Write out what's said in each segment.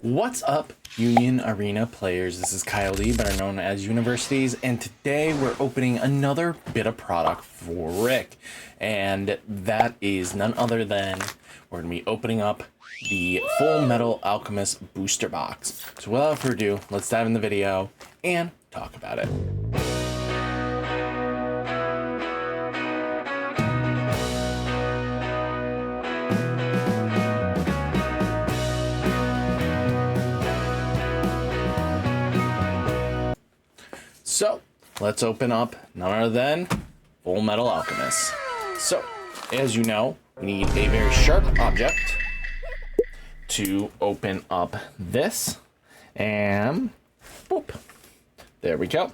What's up, Union Arena players? This is Kyle Lee, better known as Universities, and today we're opening another bit of product for Rick, and that is none other than we're going to be opening up the Fullmetal Alchemist Booster Box. So without further ado, let's dive in the video and talk about it. So, let's open up none other than Fullmetal Alchemist. So, as you know, we need a very sharp object to open up this. And, boop. There we go.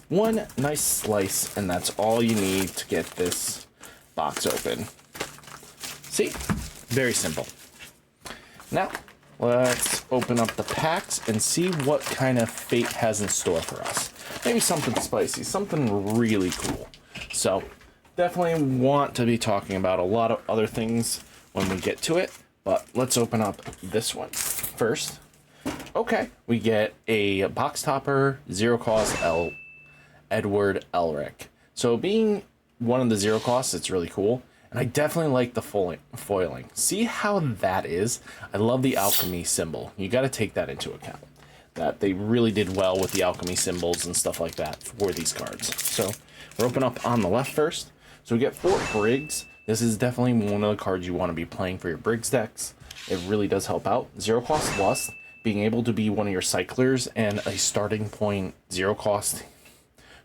One nice slice, and that's all you need to get this box open. See? Very simple. Now, let's open up the packs and see what kind of fate has in store for us. Maybe something spicy, something really cool. So, definitely want to be talking about a lot of other things when we get to it, but let's open up this one first. Okay, we get a box topper, zero cost Edward Elric. So, being one of the zero costs, it's really cool. And I definitely like the foiling. See how that is? I love the alchemy symbol. You got to take that into account. That they really did well with the alchemy symbols and stuff like that for these cards. So we're open up on the left first. So we get 4 Briggs. This is definitely one of the cards you want to be playing for your Briggs decks. It really does help out. Zero cost Lust, being able to be one of your cyclers and a starting point zero cost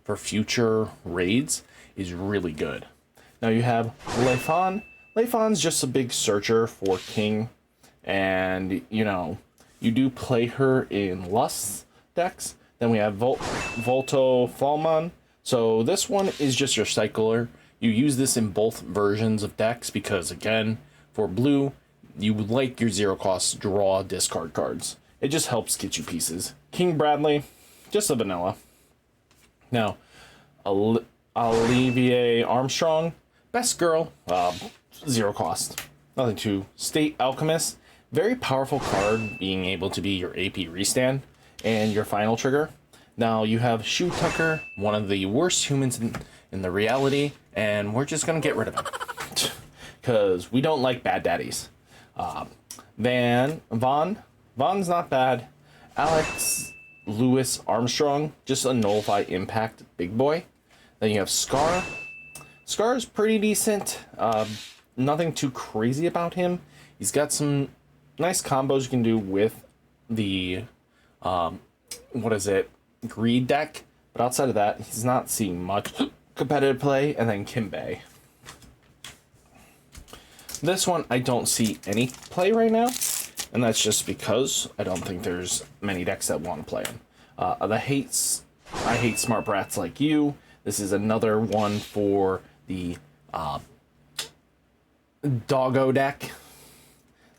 for future raids is really good. Now you have Leifon. Leifon's just a big searcher for King, and you know, you do play her in Lust decks. Then we have Volto Falman. So this one is just your cycler. You use this in both versions of decks because, again, for blue, you would like your zero cost draw discard cards. It just helps get you pieces. King Bradley, just a vanilla. Now, Olivier Armstrong, best girl, zero cost. Nothing to State Alchemist. Very powerful card, being able to be your AP restand and your final trigger. Now you have Shoe Tucker, one of the worst humans in the reality, and we're just gonna get rid of him because we don't like bad daddies. Vaughn's not bad. Alex Lewis Armstrong, just a nullify impact big boy. Then you have Scar. Scar is pretty decent. Nothing too crazy about him. He's got some nice combos you can do with the Greed deck, but outside of that, he's not seeing much competitive play. And then Kimbe. This one I don't see any play right now, and that's just because I don't think there's many decks that want to play him. I hate smart brats like you. This is another one for the Doggo deck.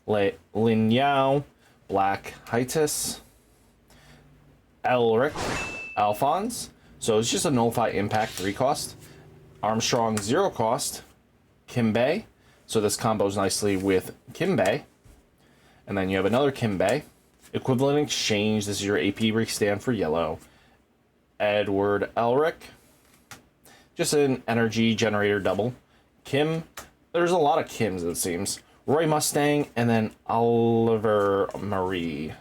Lin Yao, Black Hiatus, Elric, Alphonse. So it's just a nullify impact 3 cost. Armstrong 0 cost. Kimbe. So this combos nicely with Kimbe. And then you have another Kimbe. Equivalent exchange. This is your AP restand for yellow. Edward Elric. Just an energy generator double. Kim. There's a lot of Kims, it seems. Roy Mustang, and then Oliver Marie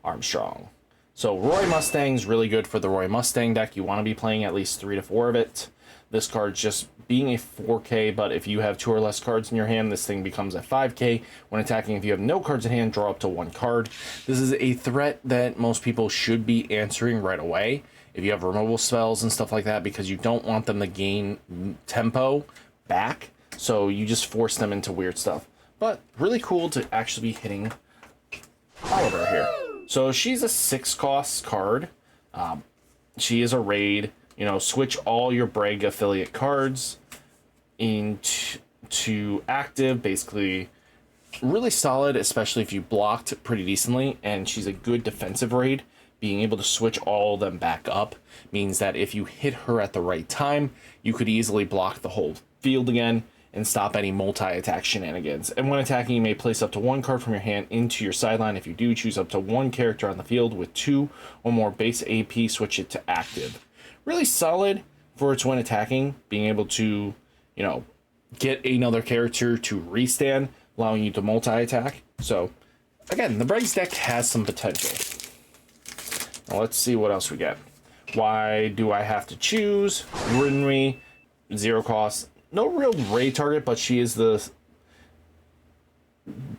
Armstrong. So Roy Mustang's really good for the Roy Mustang deck. You want to be playing at least 3 to 4 of it. This card's just being a 4K, but if you have 2 or less cards in your hand, this thing becomes a 5K. When attacking, if you have no cards in hand, draw up to 1 card. This is a threat that most people should be answering right away if you have removal spells and stuff like that, because you don't want them to gain tempo back, so you just force them into weird stuff. But really cool to actually be hitting Oliver here. So she's a 6 cost card. She is a raid. You know, switch all your Bragg affiliate cards into active. Basically, really solid, especially if you blocked pretty decently. And she's a good defensive raid. Being able to switch all of them back up means that if you hit her at the right time, you could easily block the whole field again and stop any multi-attack shenanigans. And when attacking, you may place up to one card from your hand into your sideline. If you do, choose up to one character on the field with 2 or more base AP, switch it to active. Really solid for its when attacking, being able to, you know, get another character to restand, allowing you to multi-attack. So, again, the Briggs deck has some potential. Now, let's see what else we get. Why do I have to choose? Rinri, 0 cost. No real raid target, but she is the...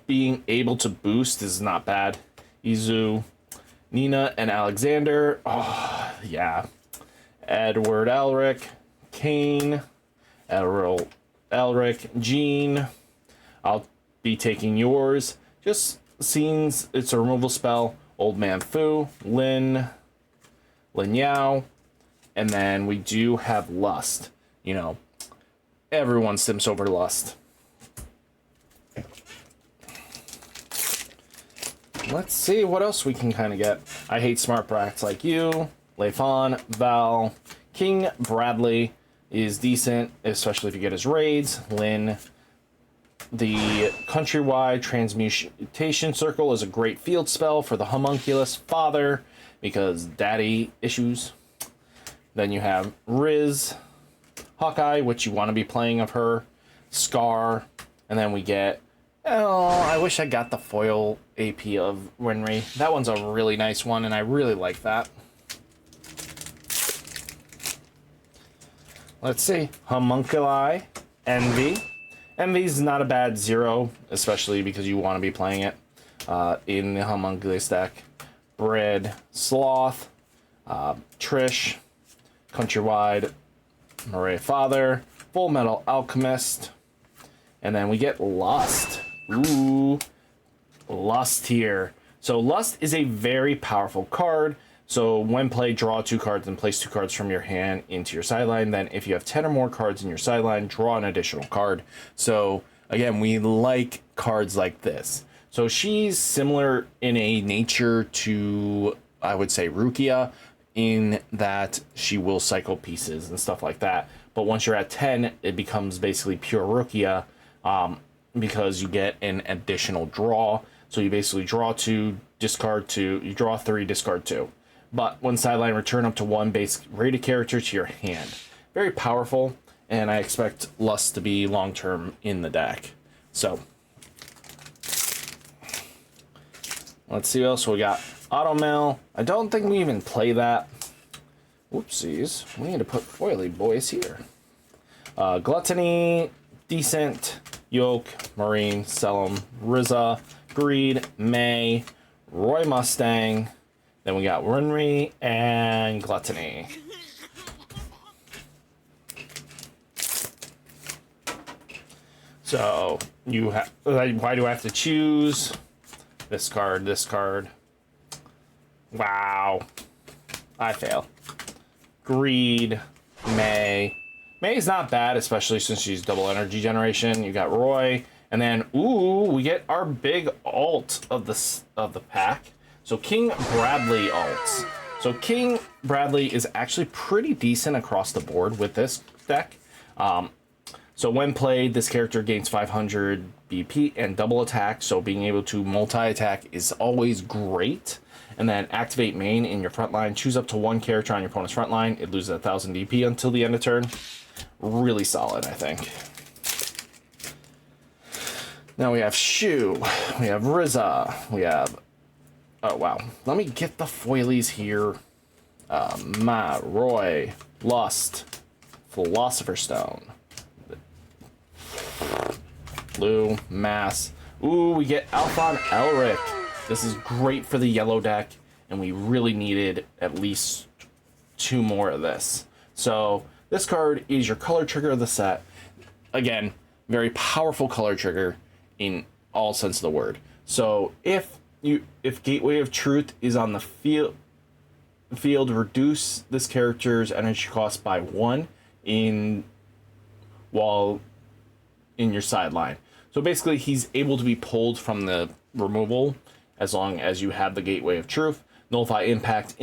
Being able to boost is not bad. Izu, Nina, and Alexander. Oh, yeah. Edward Elric, Kane, Edward Elric, Jean. I'll be taking yours. Just seems it's a removal spell. Old Man Fu, Lin Yao, and then we do have Lust. You know, everyone sims over Lust. Let's see what else we can kind of get. I hate smart brats like you. Leifon, Val, King Bradley is decent, especially if you get his raids. Lin. The Countrywide Transmutation Circle is a great field spell for the Homunculus Father, because daddy issues. Then you have Riz, Hawkeye, which you want to be playing of her, Scar, and then we get, oh, I wish I got the foil AP of Winry. That one's a really nice one, and I really like that. Let's see, Homunculi, Envy. Envy's not a bad 0, especially because you want to be playing it in the Homunculus deck. Bread, Sloth, Trish, Countrywide, Marais Father, Fullmetal Alchemist, and then we get Lust. Ooh, Lust here. So Lust is a very powerful card. So when played, draw 2 cards and place 2 cards from your hand into your sideline. Then if you have 10 or more cards in your sideline, draw an additional card. So again, we like cards like this. So she's similar in a nature to, I would say, Rukia, in that she will cycle pieces and stuff like that. But once you're at 10, it becomes basically pure Rukia, because you get an additional draw. So you basically draw 2, discard 2, you draw 3, discard 2. But when sideline, return up to 1 base rated character to your hand. Very powerful, and I expect Lust to be long-term in the deck. So, let's see what else we got. Automail. I don't think we even play that. Whoopsies. We need to put foily boys here. Gluttony, Decent, Yoke, Marine, Selim, Rizza, Greed, May, Roy Mustang. Then we got Runry and Gluttony. So you have. Why do I have to choose this card? This card. Wow. I fail. Greed. May. May's not bad, especially since she's double energy generation. You got Roy, and then ooh, we get our big alt of the pack. So King Bradley alts. So King Bradley is actually pretty decent across the board with this deck. So when played, this character gains 500 BP and double attack. So being able to multi-attack is always great. And then activate main in your front line. Choose up to 1 character on your opponent's front line. It loses 1,000 DP until the end of turn. Really solid, I think. Now we have Shu. We have Rizza. We have... Oh, wow. Let me get the foilies here. Roy, Lust, Philosopher's Stone, Blue, Mass. Ooh, we get Alphonse Elric. This is great for the yellow deck, and we really needed at least 2 more of this. So this card is your color trigger of the set. Again, very powerful color trigger in all sense of the word. So if Gateway of Truth is on the field, reduce this character's energy cost by 1 while in your sideline. So basically, he's able to be pulled from the removal as long as you have the Gateway of Truth. Nullify impact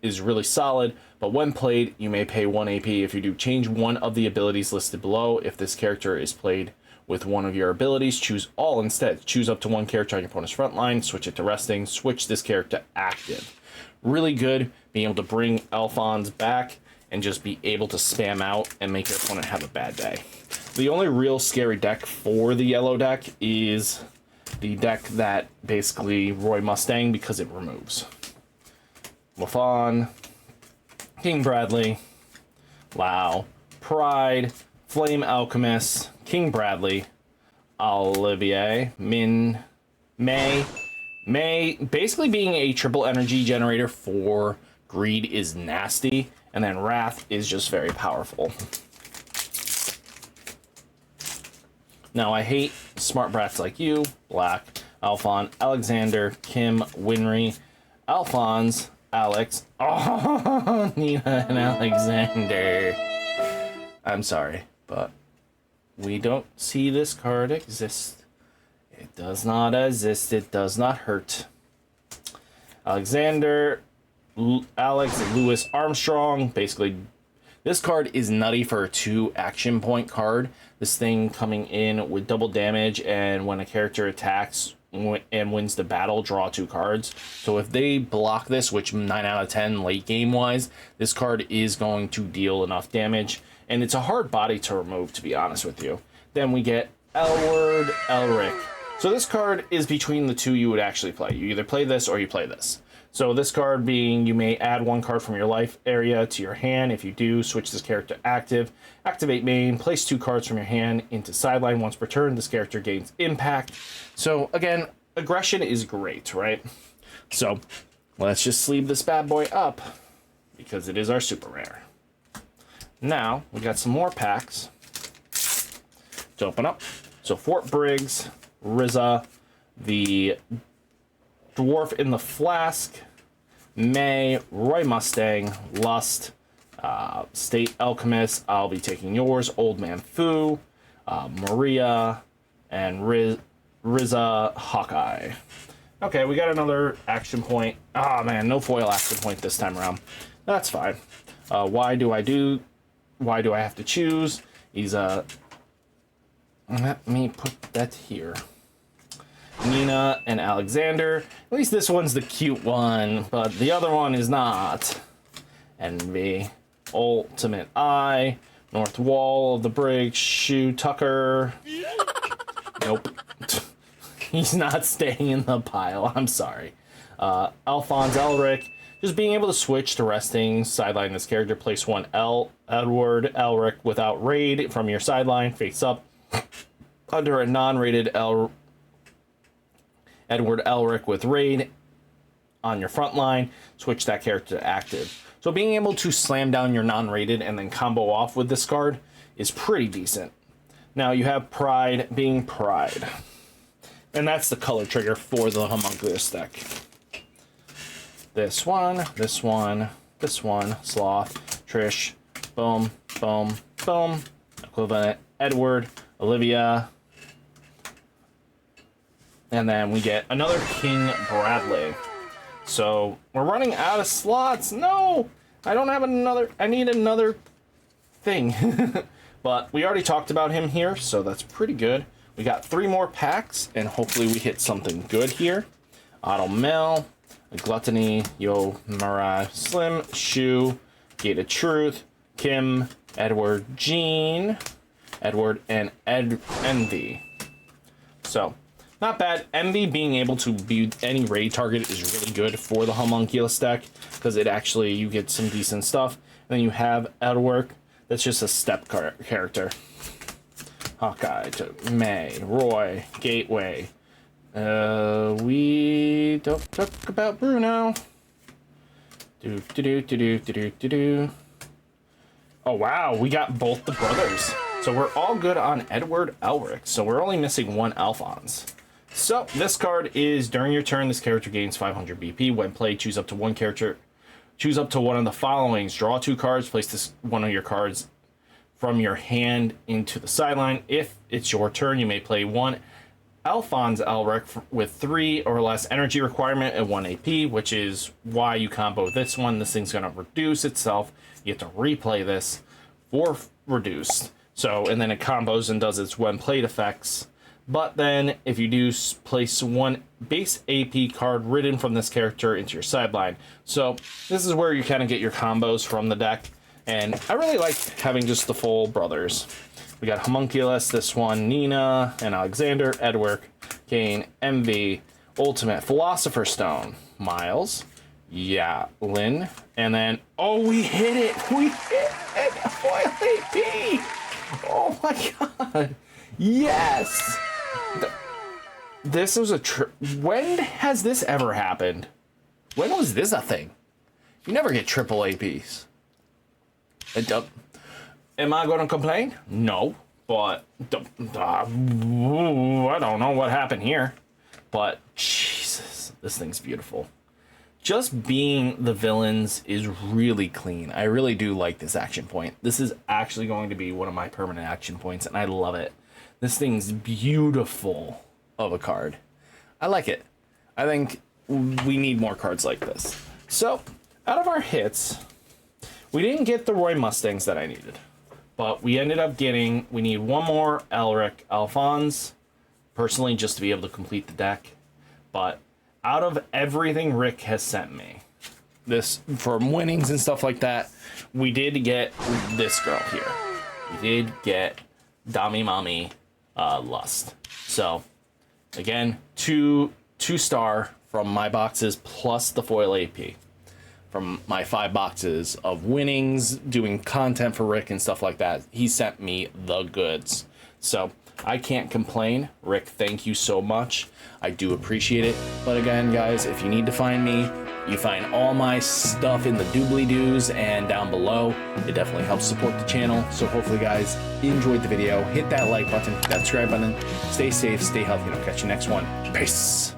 is really solid, but when played, you may pay 1 AP if you do change one of the abilities listed below. If this character is played with one of your abilities, choose all instead. Choose up to one character on your opponent's front line, switch it to resting, switch this character to active. Really good being able to bring Alphonse back and just be able to spam out and make your opponent have a bad day. The only real scary deck for the yellow deck is the deck that basically Roy Mustang, because it removes Lafon, King Bradley, Lao, Pride, Flame Alchemist, King Bradley, Olivier, May, basically being a triple energy generator for Greed is nasty, and then Wrath is just very powerful. Now, I hate smart brats like you, Black, Alphonse, Alexander, Kim, Winry, Alphonse, Alex, oh, Nina and Alexander. I'm sorry, but we don't see this card exist. It does not exist. It does not hurt. Alexander, Alex, Lewis Armstrong. Basically, this card is nutty for a 2 action point card. This thing coming in with double damage, and when a character attacks and wins the battle, draw 2 cards. So if they block this, which 9 out of 10 late game wise, this card is going to deal enough damage. And it's a hard body to remove, to be honest with you. Then we get Edward Elric. So this card is between the two you would actually play. You either play this or you play this. So this card being, you may add 1 card from your life area to your hand. If you do, switch this character to active. Activate main, place 2 cards from your hand into sideline once per turn. This character gains impact. So again, aggression is great, right? So let's just sleeve this bad boy up because it is our super rare. Now, we got some more packs to open up. So Fort Briggs, Riza, the Dwarf in the Flask, May, Roy Mustang, Lust, State Alchemist, I'll be taking yours, Old Man Fu, Maria, and Riza Hawkeye. Okay, we got another action point. Ah, man, no foil action point this time around. That's fine. Why do I have to choose? Let me put that here. Nina and Alexander. At least this one's the cute one, but the other one is not. Envy, Ultimate Eye, North Wall of the Brig, Shoe Tucker. Nope. He's not staying in the pile. I'm sorry. Alphonse Elric. Just being able to switch to resting, sideline this character, place 1 Edward Elric without raid from your sideline, face up. Under a non-rated Edward Elric with raid on your front line, switch that character to active. So being able to slam down your non-rated and then combo off with this card is pretty decent. Now you have Pride being Pride. And that's the color trigger for the homunculus deck. This one, this one, this one, Sloth, Trish, boom, boom, boom. Equivalent, Edward, Olivia. And then we get another King Bradley. So we're running out of slots. No, I don't have another. I need another thing. But we already talked about him here, so that's pretty good. We got 3 more packs, and hopefully we hit something good here. Otto Mel, Gluttony, Yo Mariah Slim, Shu, Gate of Truth, Kim, Edward Jean, Edward, and Envy. So, not bad. Envy being able to be any raid target is really good for the homunculus deck, because it actually, you get some decent stuff. And then you have Edward, that's just a step character. Hawkeye to May, Roy, Gateway. We don't talk about Bruno. Oh wow, we got both the brothers. So we're all good on Edward Elric. So we're only missing 1 Alphonse. So this card is, during your turn, this character gains 500 BP. When played, choose up to 1 character. Choose up to one of the followings. Draw 2 cards. Place this one of your cards from your hand into the sideline. If it's your turn, you may play 1 Alphonse Elric with 3 or less energy requirement and 1 AP, which is why you combo this one. This thing's going to reduce itself. You have to replay this for reduced. So, and then it combos and does its when played effects. But then, if you do place 1 base AP card written from this character into your sideline. So, this is where you kind of get your combos from the deck. And I really like having just the full brothers. We got Homunculus, this one, Nina, and Alexander, Edward, Kane, MV, Ultimate, Philosopher's Stone, Miles, yeah, Lynn, and then, oh, we hit it! We hit it! Foil AP! Oh my god! Yes! This was a when has this ever happened? When was this a thing? You never get triple APs. Am I going to complain? No, but I don't know what happened here. But Jesus, this thing's beautiful. Just being the villains is really clean. I really do like this action point. This is actually going to be one of my permanent action points, and I love it. This thing's beautiful of a card. I like it. I think we need more cards like this. So, out of our hits, we didn't get the Roy Mustangs that I needed. But we ended up getting, we need 1 more Elric Alphonse, personally, just to be able to complete the deck. But out of everything Rick has sent me, this, from winnings and stuff like that, we did get this girl here. We did get Dami Mami Lust. So, again, 2-star from my boxes plus the foil AP. From my 5 boxes of winnings, doing content for Rick and stuff like that. He sent me the goods. So I can't complain. Rick, thank you so much. I do appreciate it. But again, guys, if you need to find me, you find all my stuff in the doobly-doos and down below. It definitely helps support the channel. So hopefully, guys, you enjoyed the video. Hit that like button, hit that subscribe button. Stay safe, stay healthy, and I'll catch you next one. Peace.